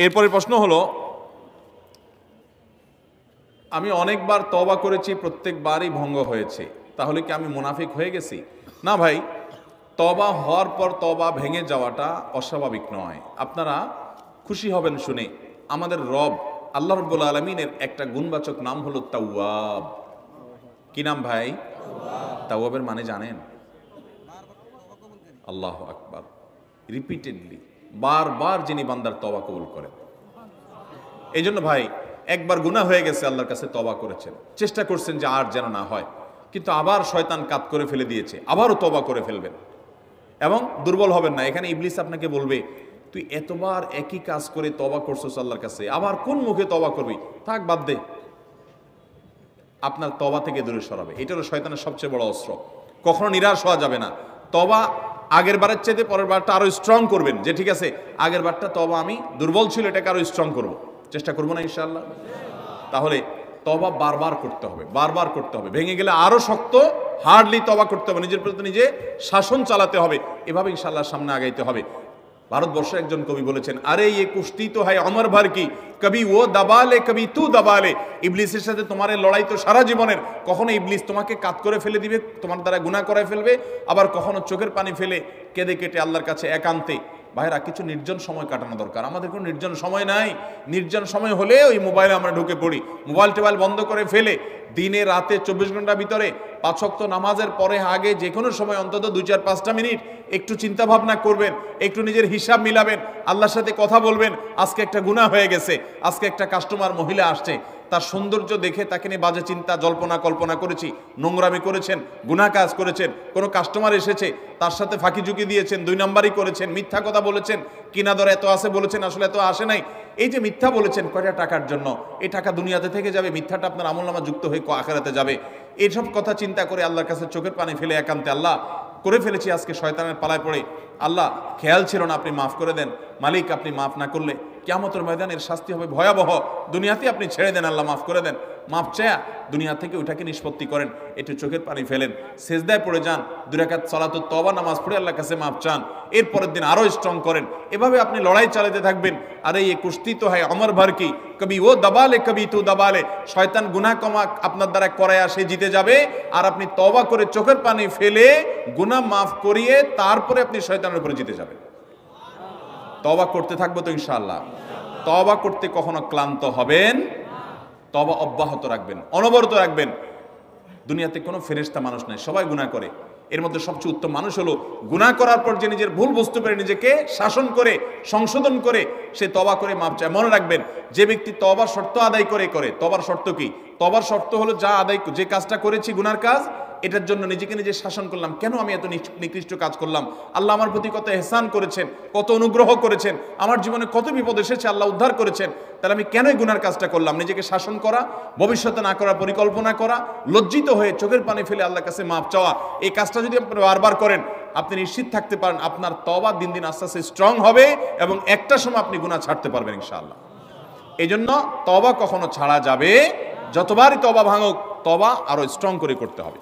এরপরের প্রশ্ন হলো, আমি অনেকবার তওবা করেছি, প্রত্যেকবারই ভঙ্গ হয়েছে, তাহলে কি আমি মুনাফিক হয়ে গেছি? না ভাই, তওবা হওয়ার পর তওবা ভেঙে যাওয়াটা অস্বাভাবিক নয়। আপনারা খুশি হবেন শুনে, আমাদের রব আল্লাহ রাব্বুল আলামিনের একটা গুণবাচক নাম হলো তাওয়াব। কি নাম ভাই? তাওয়াবের মানে জানেন? আল্লাহু আকবার। রিপিটেডলি, বারবার যিনি বান্দার তওবা কবুল করেন। এই জন্য ভাই, একবার গুনাহ হয়ে গেছে, আল্লাহর কাছে তওবা করেছেন, চেষ্টা করছেন যে আর যেন না হয়, কিন্তু আবার শয়তান কাত করে ফেলে দিয়েছে, আবারও তওবা করে ফেলবেন এবং দুর্বল হবেন না। এখানে ইবলিস আপনাকে বলবে, তুই এতবার একই কাজ করে তওবা করছস আল্লাহর কাছে, আবার কোন মুখে তওবা করবি? থাক, বাদ দে। আপনার তওবা থেকে দূরে সরাবে। এটা হলো শয়তানের সবচেয়ে বড় অস্ত্র। কখনো নিরাশ হওয়া যাবে না। তওবা আগের বারের চাইতে পরের বারটা আরো স্ট্রং করবেন, যে ঠিক আছে আগের বারটা তওবা আমি দুর্বল ছিল, এটাকে আরো স্ট্রং করব, চেষ্টা করবো না ইনশাআল্লাহ। তাহলে তওবা বারবার করতে হবে, বারবার করতে হবে। ভেঙে গেলে আরো শক্ত হার্ডলি তওবা করতে হবে, নিজের প্রতি নিজে শাসন চালাতে হবে, এভাবে ইনশাআল্লাহ সামনে আগাইতে হবে। ভারতবর্ষের একজন কবি বলেছেন, আরে ये কুश्ती তো হয় অমর ভর কি, কবি ও দবালে কবি তু দবালে। ইবলিসের সাথে তোমার এই লড়াই তো সারা জীবনের। কখনো ইবলিস তোমাকে কাত করে ফেলে দিবে, তোমার দ্বারা গুনাহ করায় ফেলবে, আবার কখনো চোখের পানি ফেলে কেঁদে কেটে আল্লাহর কাছে একান্তে। ভাইরা, কিছু নির্জন সময় কাটানো দরকার। আমাদের কোনো নির্জন সময় নাই। নির্জন সময় হলে ওই মোবাইলে আমরা ঢুকে পড়ি, মোবাইল টোবাইল বন্ধ করে ফেলে দিনে রাতে 24 ঘন্টার ভিতরে 5 ওয়াক্ত নামাজের পরে আগে যে কোনো সময় অন্তত 2-4-5টা মিনিট একটু চিন্তা ভাবনা করবেন, একটু নিজের হিসাব মিলাবেন, আল্লাহর সাথে কথা বলবেন। আজকে একটা গুনাহ হয়ে গেছে, আজকে একটা কাস্টমার মহিলা আসছে, তার সৌন্দর্য দেখে তাকে নিয়ে বাজে চিন্তা জল্পনা কল্পনা করেছি, নোংরামি করেছেন, গুনাহ কাজ করেছেন। কোনো কাস্টমার এসেছে, তার সাথে ফাঁকি ঝুঁকি দিয়েছেন, 2 নাম্বারই করেছেন, মিথ্যা কথা বলেছেন, কিনা দর এত আছে বলেছেন, আসলে এত আসে নাই। এই যে মিথ্যা বলেছেন কয়টা টাকার জন্য, এই টাকা দুনিয়াতে থেকে যাবে, মিথ্যাটা আপনার আমলনামা যুক্ত হয়ে আখিরাতে যাবে। এইসব কথা চিন্তা করে আল্লাহর কাছে চোখের পানি ফেলে একান্তে, আল্লাহ করে ফেলেছি আজকে শয়তানের পালায় পড়ে, আল্লাহ খেয়াল ছিল না, আপনি মাফ করে দেন। মালিক, আপনি মাফ না করলে কিয়ামতের ময়দানের শাস্তি হবে ভয়াবহ। দুনিয়াতে আপনি ছেড়ে দেন, আল্লাহ মাফ করে দেন। মাফ চায়া দুনিয়া থেকে ওইটাকে নিষ্পত্তি করেন, একটু চোখের পানি ফেলেন, সেজদায় পড়ে যান, 2 রাকাত সালাতুত তওবা নামাজ পড়ে আল্লাহর কাছে মাফ চান, এরপরের দিন আরো স্ট্রং করেন। এভাবে আপনি লড়াই চালাতে থাকবেন। আরে ये কুश्ती তো হয় অমর ভর কি, কবি ও দবালে কবি তু দবালে। শয়তান গুনাহ কমা আপনার দ্বারা করায় সে জিতে যাবে, আর আপনি তওবা করে চোখের পানি ফেলে গুনাহ মাফ করিয়ে তারপরে আপনি শয়তানের উপরে জিতে যাবেন। তওবা করতে থাকবো তো ইনশাআল্লাহ। তওবা করতে কখনো ক্লান্ত হবেন, তওবা অব্যাহত রাখবেন, অনবরত রাখবেন। দুনিয়াতে কোনো ফেরেশতা মানুষ নাই, সবাই গুনাহ করে। এর মধ্যে সবচেয়ে উত্তম মানুষ হলো গুনাহ করার পর যে নিজের ভুল বুঝতে পারে, নিজেকে শাসন করে সংশোধন করে সে তওবা করে মাপ চায়। মনে রাখবেন, যে ব্যক্তি তওবার শর্ত আদায় করে, তওবার শর্ত কি? তওবার শর্ত হলো যে কাজটা করেছি গুনার কাজ, এটার জন্য নিজেকে নিজে শাসন করলাম, কেন আমি এত নিকৃষ্ট কাজ করলাম, আল্লাহ আমার প্রতি কত ইহসান করেছেন, কত অনুগ্রহ করেছেন, আমার জীবনে কত বিপদ এসেছে, আল্লাহ উদ্ধার করেছেন, তাহলে আমি কেন এই গুনার কাজটা করলাম। নিজেকে শাসন করা, ভবিষ্যতে না করার পরিকল্পনা করা, লজ্জিত হয়ে চোখের পানি ফেলে আল্লাহর কাছে মাপ চাওয়া, এই কাজটা যদি আপনি বারবার করেন, আপনি নিশ্চিত থাকতে পারেন আপনার তওবা দিন দিন আস্তে আস্তে স্ট্রং হবে এবং একটা সময় আপনি গুনাহ ছাড়তে পারবেন ইনশাআল্লাহ। এই জন্য তওবা কখনো ছাড়া যাবে, যতবারই তওবা ভাঙুক, তওবা আরো স্ট্রং করে করতে হবে।